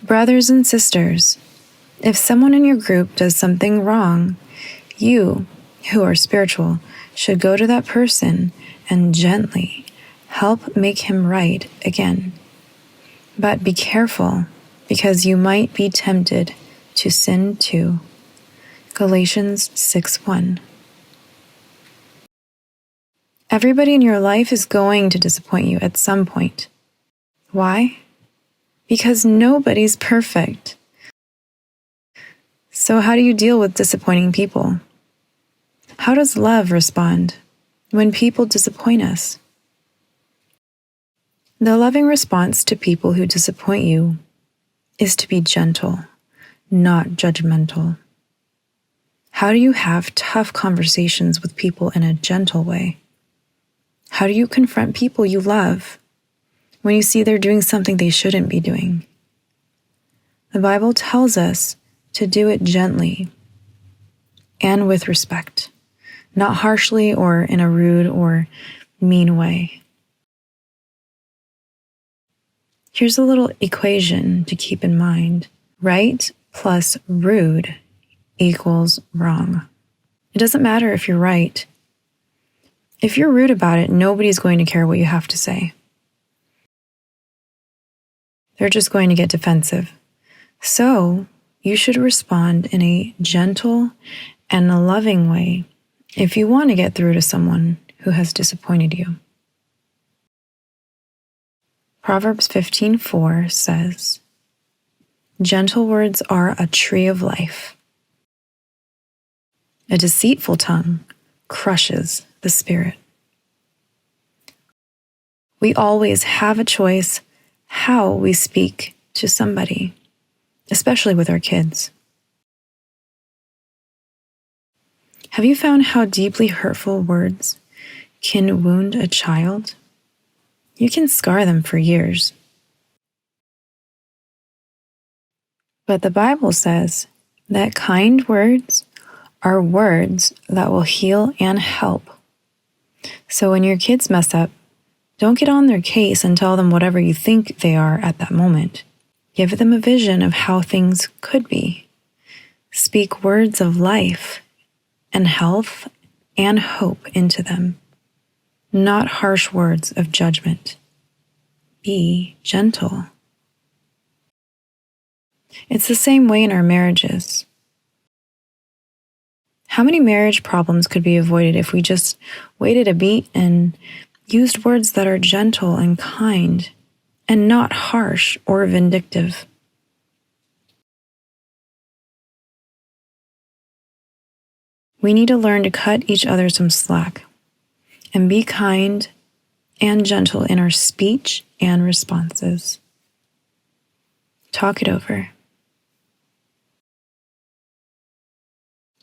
Brothers and sisters, if someone in your group does something wrong, you, who are spiritual, should go to that person and gently help make him right again. But be careful, because you might be tempted to sin too. Galatians 6:1. Everybody in your life is going to disappoint you at some point. Why? Because nobody's perfect. So how do you deal with disappointing people? How does love respond when people disappoint us? The loving response to people who disappoint you is to be gentle, not judgmental. How do you have tough conversations with people in a gentle way? How do you confront people you love when you see they're doing something they shouldn't be doing? The Bible tells us to do it gently and with respect, not harshly or in a rude or mean way. Here's a little equation to keep in mind. Right plus rude equals wrong. It doesn't matter if you're right. If you're rude about it, nobody's going to care what you have to say. They're just going to get defensive. So, you should respond in a gentle and a loving way if you want to get through to someone who has disappointed you. Proverbs 15:4 says, "Gentle words are a tree of life. A deceitful tongue crushes the spirit." We always have a choice how we speak to somebody, especially with our kids. Have you found how deeply hurtful words can wound a child? You can scar them for years. But the Bible says that kind words are words that will heal and help. So when your kids mess up, don't get on their case and tell them whatever you think they are at that moment. Give them a vision of how things could be. Speak words of life and health and hope into them, not harsh words of judgment. Be gentle. It's the same way in our marriages. How many marriage problems could be avoided if we just waited a beat and used words that are gentle and kind and not harsh or vindictive? We need to learn to cut each other some slack and be kind and gentle in our speech and responses. Talk it over.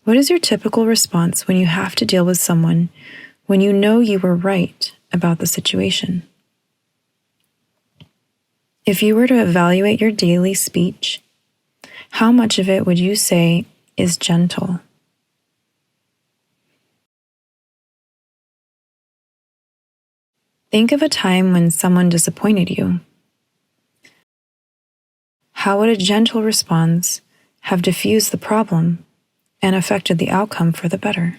What is your typical response when you have to deal with someone when you know you were right about the situation? If you were to evaluate your daily speech, how much of it would you say is gentle? Think of a time when someone disappointed you. How would a gentle response have diffused the problem and affected the outcome for the better?